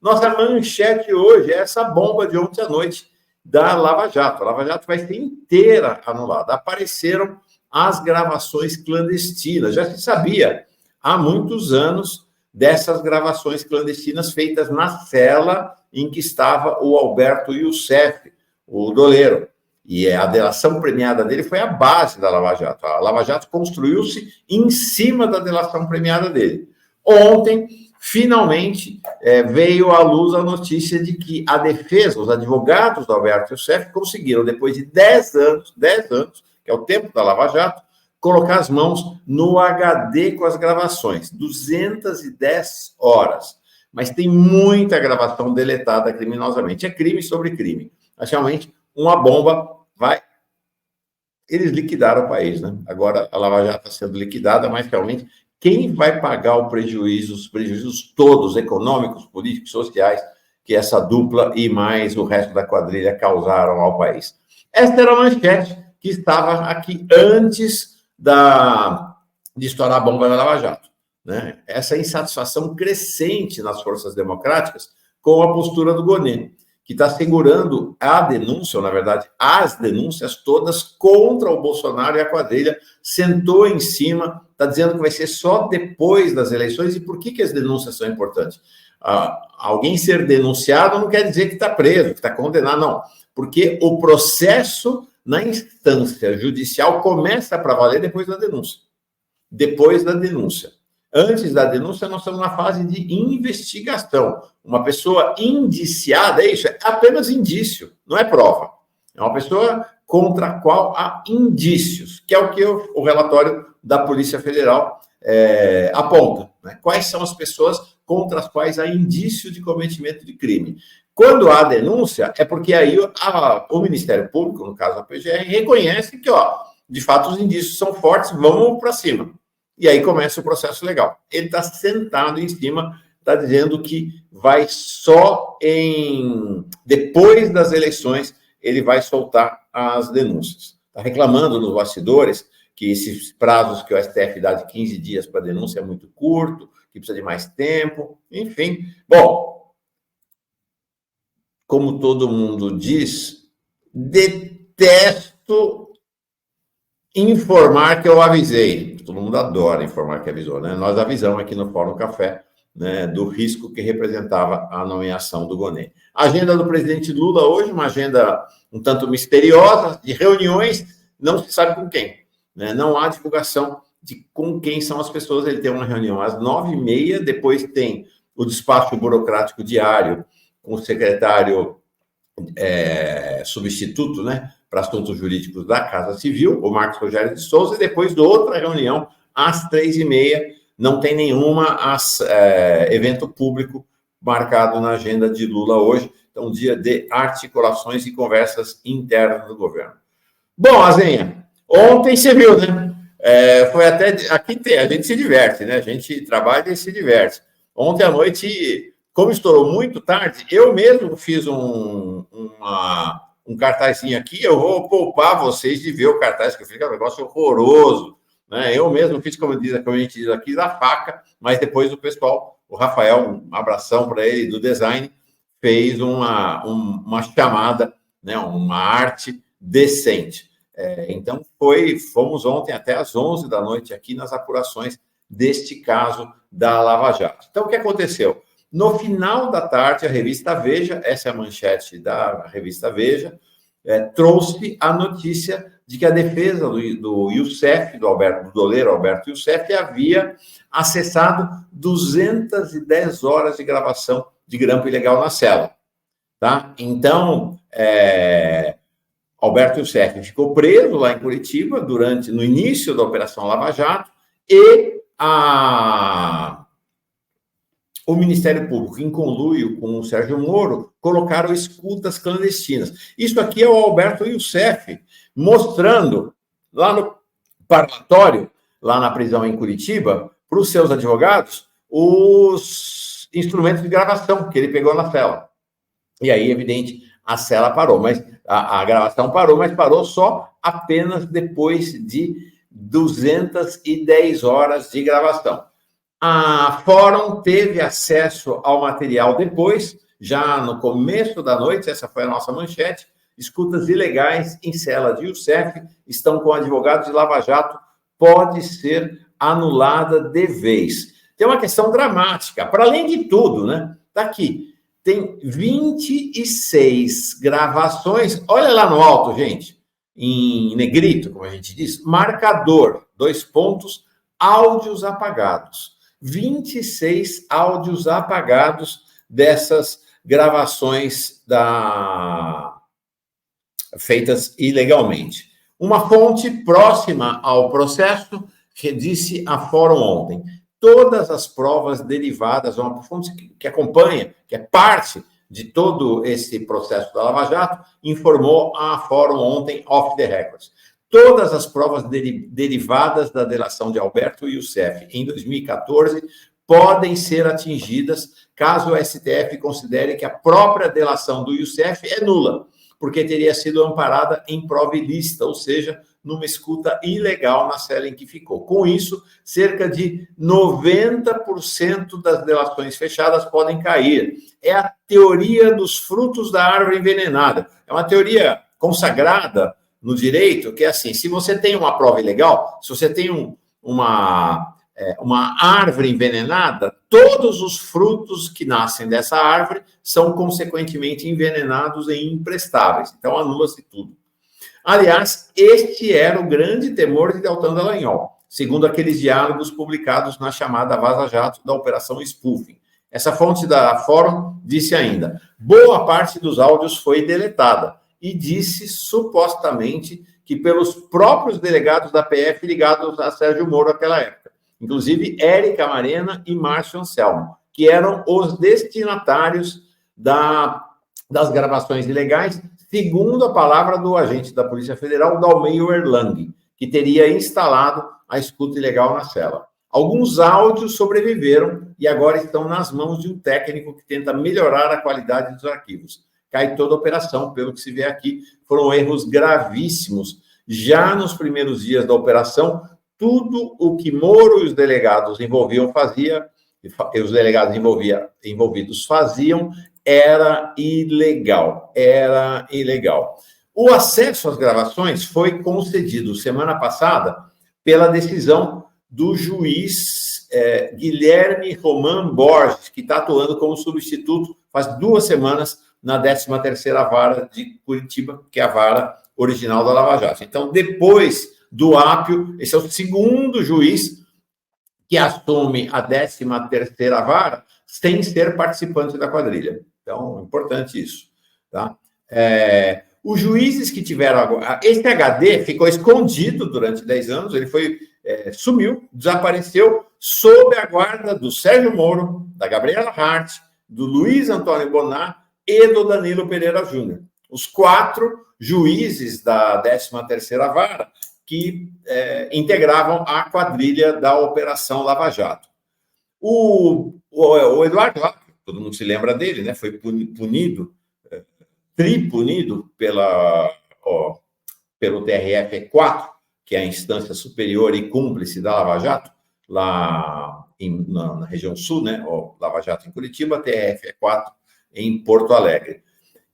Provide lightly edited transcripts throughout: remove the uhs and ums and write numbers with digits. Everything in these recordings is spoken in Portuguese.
Nossa manchete hoje é essa bomba de ontem à noite da Lava Jato. A Lava Jato vai ser inteira anulada. Apareceram as gravações clandestinas. Já se sabia há muitos anos dessas gravações clandestinas feitas na cela em que estava o Alberto Youssef, o doleiro. E a delação premiada dele foi a base da Lava Jato. A Lava Jato construiu-se em cima da delação premiada dele. Ontem, finalmente, veio à luz a notícia de que a defesa, os advogados do Alberto Youssef, conseguiram, depois de 10 anos, que é o tempo da Lava Jato, colocar as mãos no HD com as gravações, 210 horas. Mas tem muita gravação deletada criminosamente. É crime sobre crime. Mas, realmente, uma bomba vai... Eles liquidaram o país, né? Agora a Lava Jato está sendo liquidada, mas, realmente, quem vai pagar os prejuízos todos, econômicos, políticos, sociais, que essa dupla e mais o resto da quadrilha causaram ao país? Esta era a manchete que estava aqui antes de estourar a bomba da Lava Jato, né? Essa insatisfação crescente nas forças democráticas com a postura do Gonê, que está segurando a denúncia, ou, na verdade, as denúncias todas contra o Bolsonaro e a quadrilha, sentou em cima, está dizendo que vai ser só depois das eleições. E por que as denúncias são importantes? Alguém ser denunciado não quer dizer que está preso, que está condenado, não. Porque o processo na instância judicial começa para valer depois da denúncia. Depois da denúncia. Antes da denúncia, nós estamos na fase de investigação. Uma pessoa indiciada, isso é apenas indício, não é prova. É uma pessoa contra a qual há indícios, que é o que o relatório da Polícia Federal aponta, né? Quais são as pessoas contra as quais há indício de cometimento de crime. Quando há denúncia, é porque aí o Ministério Público, no caso a PGR, reconhece que, de fato, os indícios são fortes, vamos para cima. E aí começa o processo legal. Ele está sentado em cima, está dizendo que vai só depois das eleições, ele vai soltar as denúncias. Está reclamando nos bastidores que esses prazos que o STF dá de 15 dias para denúncia é muito curto, que precisa de mais tempo, enfim. Bom, como todo mundo diz, detesto informar que eu avisei. Todo mundo adora informar que avisou, né? Nós avisamos aqui no Fórum Café, né, do risco que representava a nomeação do Gonê. A agenda do presidente Lula hoje, uma agenda um tanto misteriosa, de reuniões, não se sabe com quem, né? Não há divulgação de com quem são as pessoas. Ele tem uma reunião às 9h30, depois tem o despacho burocrático diário com o secretário substituto, né, para assuntos jurídicos da Casa Civil, o Marcos Rogério de Souza, e depois de outra reunião, às 3h30, não tem nenhuma evento público marcado na agenda de Lula hoje. Então, dia de articulações e conversas internas do governo. Bom, Azenha, ontem você viu, né? Foi até... Aqui a gente se diverte, né? A gente trabalha e se diverte. Ontem à noite, como estourou muito tarde, eu mesmo fiz um cartazinho aqui. Eu vou poupar vocês de ver o cartaz, que fica um negócio horroroso, né? Eu mesmo fiz, como a gente diz aqui, da faca, mas depois o pessoal, o Rafael, um abração para ele, do design, fez uma chamada, né? Uma arte decente. Então, fomos ontem até às 11 da noite aqui nas apurações deste caso da Lava Jato. Então, o que aconteceu? No final da tarde, a revista Veja, essa é a manchete da revista Veja, trouxe a notícia de que a defesa do Youssef, do doleiro Alberto Youssef, havia acessado 210 horas de gravação de grampo ilegal na cela. Tá? Então, Alberto Youssef ficou preso lá em Curitiba no início da Operação Lava Jato, e o Ministério Público, em conluio com o Sérgio Moro, colocaram escutas clandestinas. Isso aqui é o Alberto Youssef mostrando lá no parlatório, lá na prisão em Curitiba, para os seus advogados, os instrumentos de gravação que ele pegou na cela. E aí, evidente, a cela parou, mas a gravação parou, mas parou só apenas depois de 210 horas de gravação. A Fórum teve acesso ao material depois, já no começo da noite, essa foi a nossa manchete, escutas ilegais em cela de Youssef estão com advogados de Lava Jato, pode ser anulada de vez. Tem uma questão dramática, para além de tudo, né? Está aqui, tem 26 gravações, olha lá no alto, gente, em negrito, como a gente diz, marcador, 2 pontos, áudios apagados. 26 áudios apagados dessas gravações feitas ilegalmente. Uma fonte próxima ao processo que disse à Fórum ontem, todas as provas derivadas, uma fonte que acompanha, que é parte de todo esse processo da Lava Jato, informou à Fórum ontem, off the records. Todas as provas derivadas da delação de Alberto Youssef em 2014 podem ser atingidas caso o STF considere que a própria delação do Youssef é nula, porque teria sido amparada em prova ilícita, ou seja, numa escuta ilegal na cela em que ficou. Com isso, cerca de 90% das delações fechadas podem cair. É a teoria dos frutos da árvore envenenada. É uma teoria consagrada no direito, que é assim, se você tem uma prova ilegal, se você tem uma árvore envenenada, todos os frutos que nascem dessa árvore são consequentemente envenenados e imprestáveis. Então, anula-se tudo. Aliás, este era o grande temor de Deltan Dallagnol, segundo aqueles diálogos publicados na chamada Vaza Jato da Operação Spoofing. Essa fonte da Fórum disse ainda, boa parte dos áudios foi deletada, e disse, supostamente, que pelos próprios delegados da PF ligados a Sérgio Moro naquela época. Inclusive, Érica Marena e Márcio Anselmo, que eram os destinatários das gravações ilegais, segundo a palavra do agente da Polícia Federal, Dalmeio Erlang, que teria instalado a escuta ilegal na cela. Alguns áudios sobreviveram e agora estão nas mãos de um técnico que tenta melhorar a qualidade dos arquivos. Cai toda a operação, pelo que se vê aqui, foram erros gravíssimos. Já nos primeiros dias da operação, tudo o que Moro e os delegados envolvidos faziam era ilegal. O acesso às gravações foi concedido semana passada pela decisão do juiz Guilherme Roman Borges, que está atuando como substituto faz 2 semanas na 13ª Vara de Curitiba, que é a vara original da Lava Jato. Então, depois do Ápio, esse é o segundo juiz que assume a 13ª Vara sem ser participante da quadrilha. Então, importante isso. Tá? Os juízes que tiveram... Esse HD ficou escondido durante 10 anos, ele sumiu, desapareceu, sob a guarda do Sérgio Moro, da Gabriela Hart, do Luiz Antônio Bonar e do Danilo Pereira Júnior. Os 4 juízes da 13ª Vara que integravam a quadrilha da Operação Lava Jato. O Eduardo Lápio, todo mundo se lembra dele, né? Foi punido, tripunido pelo TRF-4, que é a instância superior e cúmplice da Lava Jato, lá na região sul, né? O Lava Jato em Curitiba, TRF-4 em Porto Alegre.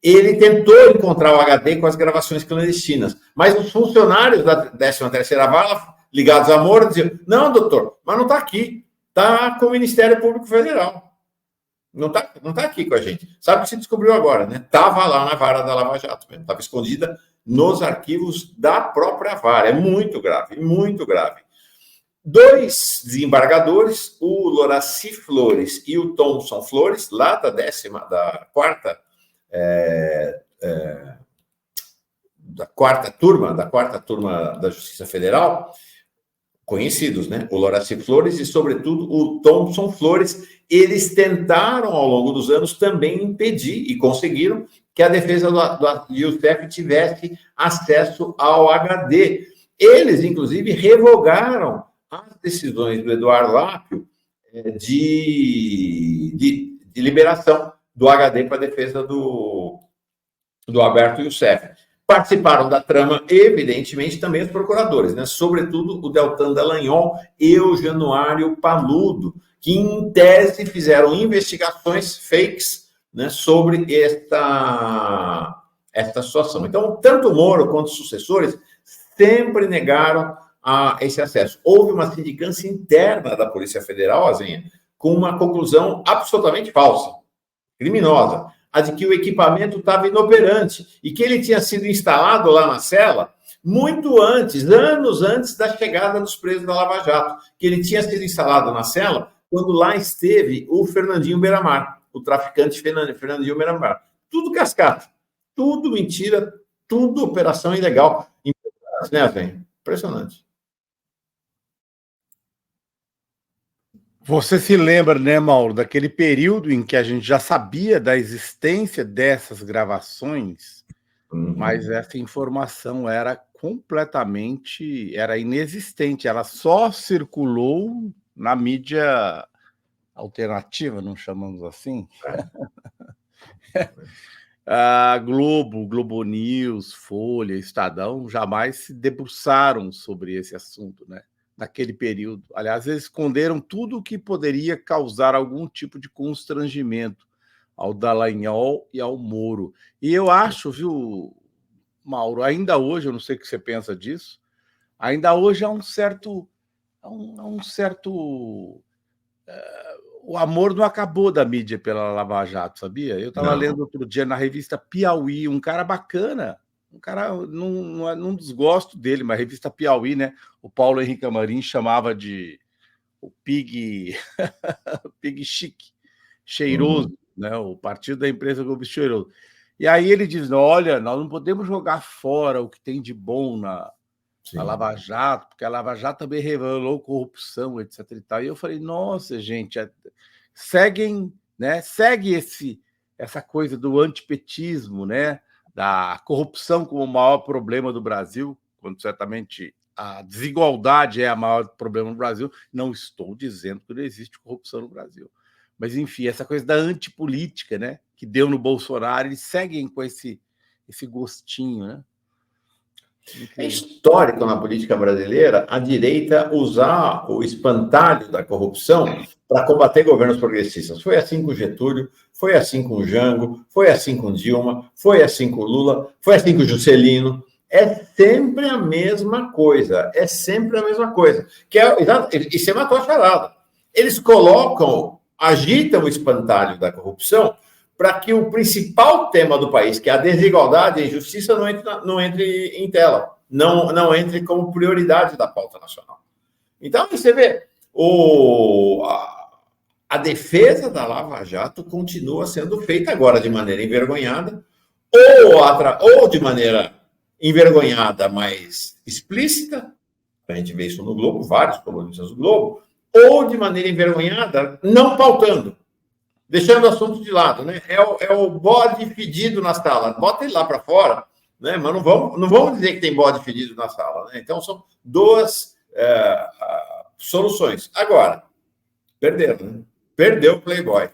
Ele tentou encontrar o HD com as gravações clandestinas, mas os funcionários da 13ª Vara, ligados a Moro, diziam, não, doutor, mas não está aqui, está com o Ministério Público Federal. Não está aqui com a gente. Sabe o que se descobriu agora, né? Estava lá na vara da Lava Jato mesmo, estava escondida nos arquivos da própria vara. É muito grave, muito grave. 2 desembargadores, o Loraci Flores e o Thomson Flores, lá da 4ª turma da Justiça Federal, conhecidos, né? O Loraci Flores e, sobretudo, o Thomson Flores, eles tentaram, ao longo dos anos, também impedir, e conseguiram, que a defesa do Youssef tivesse acesso ao HD. Eles, inclusive, revogaram as decisões do Eduardo Lápio de liberação do HD para a defesa do Alberto Youssef. Participaram da trama, evidentemente, também os procuradores, né? Sobretudo o Deltan Dallagnol e o Januário Paludo, que, em tese, fizeram investigações fakes, né, sobre esta situação. Então, tanto Moro quanto os sucessores sempre negaram esse acesso. Houve uma sindicância interna da Polícia Federal, Azenha, com uma conclusão absolutamente falsa, criminosa, a de que o equipamento estava inoperante e que ele tinha sido instalado lá na cela muito antes, anos antes da chegada dos presos da Lava Jato, que ele tinha sido instalado na cela quando lá esteve o Fernandinho Beiramar, o traficante Fernandinho Beiramar. Tudo cascata, tudo mentira, tudo operação ilegal. Impressionante, né, Azenha? Impressionante. Você se lembra, né, Mauro, daquele período em que a gente já sabia da existência dessas gravações, mas essa informação era completamente, era inexistente, ela só circulou na mídia alternativa, não chamamos assim? A Globo, Globo News, Folha, Estadão jamais se debruçaram sobre esse assunto, né? Naquele período. Aliás, eles esconderam tudo o que poderia causar algum tipo de constrangimento ao Dallagnol e ao Moro. E eu acho, viu, Mauro, ainda hoje, eu não sei o que você pensa disso, ainda hoje há um certo... o amor não acabou da mídia pela Lava Jato, sabia? Eu estava lendo outro dia na revista Piauí, um cara bacana, um cara, não desgosto dele, mas a revista Piauí, né? O Paulo Henrique Amarim chamava de o Pig, Pig chique, cheiroso, né? O partido da empresa Globo cheiroso. E aí ele diz, olha, nós não podemos jogar fora o que tem de bom na Lava Jato, porque a Lava Jato também revelou corrupção, etc. E tal. E eu falei, nossa, gente, segue essa coisa do antipetismo, né? Da corrupção como o maior problema do Brasil, quando certamente a desigualdade é o maior problema no Brasil. Não estou dizendo que não existe corrupção no Brasil. Mas, enfim, essa coisa da antipolítica, né? Que deu no Bolsonaro, eles seguem com esse gostinho, né? É histórico na política brasileira a direita usar o espantalho da corrupção para combater governos progressistas. Foi assim com Getúlio, foi assim com Jango, foi assim com Dilma, foi assim com Lula, foi assim com Juscelino. É sempre a mesma coisa, é sempre a mesma coisa. E você matou a charada. Eles agitam o espantalho da corrupção para que o principal tema do país, que é a desigualdade e a injustiça, não entre em tela, não entre como prioridade da pauta nacional. Então, você vê, a defesa da Lava Jato continua sendo feita agora de maneira envergonhada, ou de maneira envergonhada, mas explícita, a gente vê isso no Globo, vários colunistas do Globo, ou de maneira envergonhada, não pautando, deixando o assunto de lado, né? É o bode fedido na sala. Bota ele lá para fora, né? Mas não vamos dizer que tem bode fedido na sala, né? Então são duas soluções. Agora, perderam, né? Perdeu o Playboy,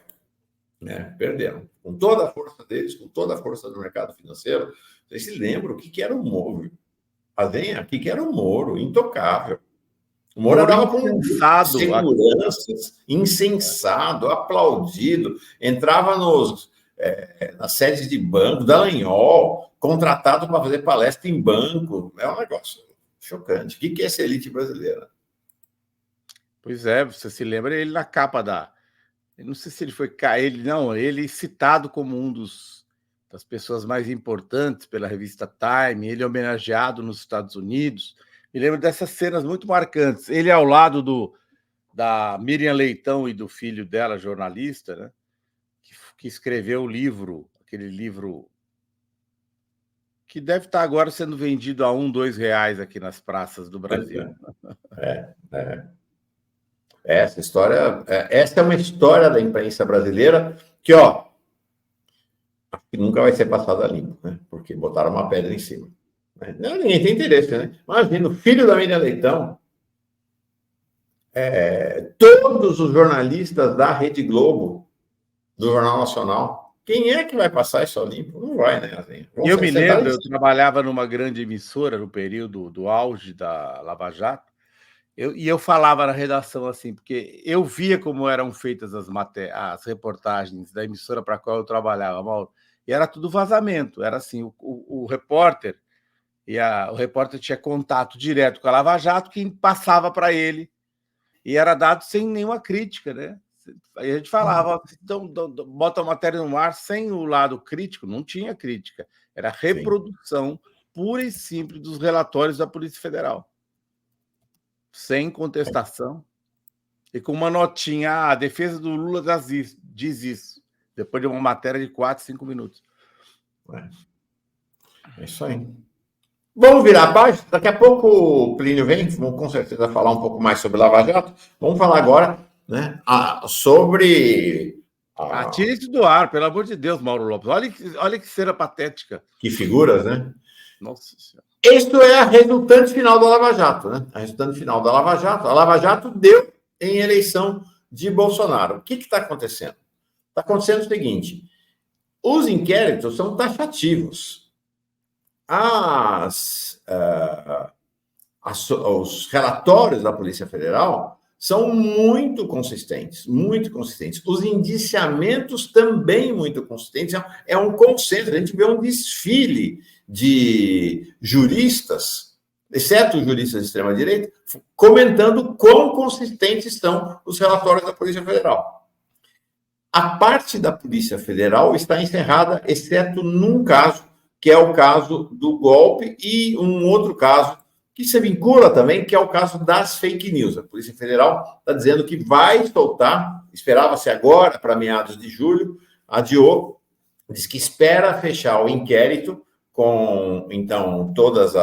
né? Perderam. Com toda a força deles, com toda a força do mercado financeiro. Vocês se lembram o que era o Moro? O que era o Moro? Intocável. O Moro andava com seguranças, insensado, aplaudido, entrava nas sedes de banco, Dallagnol, contratado para fazer palestra em banco. É um negócio chocante. O que é essa elite brasileira? Pois é, você se lembra ele na capa eu não sei se ele foi ele citado como das pessoas mais importantes pela revista Time, ele homenageado nos Estados Unidos. Me lembro dessas cenas muito marcantes. Ele ao lado da Miriam Leitão e do filho dela, jornalista, né? Que escreveu o livro, aquele livro que deve estar agora sendo vendido a R$1, R$2 aqui nas praças do Brasil. Essa é uma história da imprensa brasileira que, nunca vai ser passada limpo, né? Porque botaram uma pedra em cima. Ninguém tem interesse, né? Imagina, o filho da Miriam Leitão, todos os jornalistas da Rede Globo, do Jornal Nacional, quem é que vai passar isso a limpo? Não vai, né? Assim, eu me lembro, eu trabalhava numa grande emissora no período do auge da Lava Jato, Eu falava na redação assim, porque eu via como eram feitas as reportagens da emissora para a qual eu trabalhava, Mauro, e era tudo vazamento. Era assim, o repórter, o repórter tinha contato direto com a Lava Jato, quem passava para ele, e era dado sem nenhuma crítica, né? Aí a gente falava, então, bota a matéria no ar sem o lado crítico, não tinha crítica, era reprodução pura e simples dos relatórios da Polícia Federal, sem contestação, e com uma notinha, a defesa do Lula diz isso, depois de uma matéria de 4, 5 minutos. É isso aí. Vamos virar a página? Daqui a pouco o Plínio vem, vamos com certeza falar um pouco mais sobre Lava Jato. Vamos falar agora, né, sobre... Tira isso do ar, pelo amor de Deus, Mauro Lopes. Olha que cena patética. Que figuras, né? Nossa Senhora. Isto é a resultante final da Lava Jato, né? A resultante final da Lava Jato. A Lava Jato deu em eleição de Bolsonaro. O que está acontecendo? Está acontecendo o seguinte: os inquéritos são taxativos. Os relatórios da Polícia Federal são muito consistentes, muito consistentes. Os indiciamentos também muito consistentes. É um consenso. A gente vê um desfile de juristas, exceto os juristas de extrema-direita, comentando quão consistentes estão os relatórios da Polícia Federal. A parte da Polícia Federal está encerrada, exceto num caso, que é o caso do golpe, e um outro caso que se vincula também, que é o caso das fake news. A Polícia Federal está dizendo que vai soltar, esperava-se agora, para meados de julho, adiou, diz que espera fechar o inquérito com, então, todas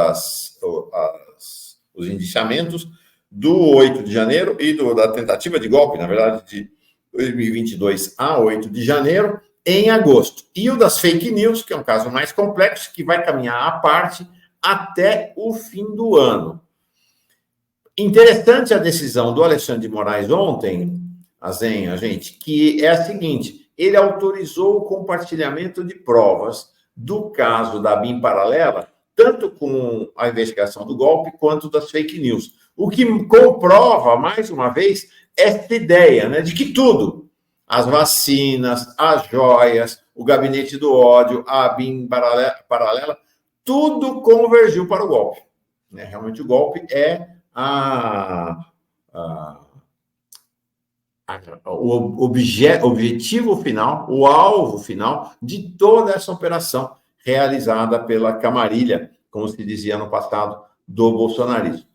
os indiciamentos do 8 de janeiro e da tentativa de golpe, na verdade, de 2022 a 8 de janeiro, em agosto. E o das fake news, que é um caso mais complexo, que vai caminhar à parte até o fim do ano. Interessante a decisão do Alexandre de Moraes ontem, gente, que é a seguinte: ele autorizou o compartilhamento de provas do caso da BIM paralela, tanto com a investigação do golpe quanto das fake news. O que comprova, mais uma vez, essa ideia, né, de que tudo, as vacinas, as joias, o gabinete do ódio, a BIM paralela, tudo convergiu para o golpe. Né? Realmente o golpe é o objetivo final, o alvo final de toda essa operação realizada pela camarilha, como se dizia no passado, do bolsonarismo.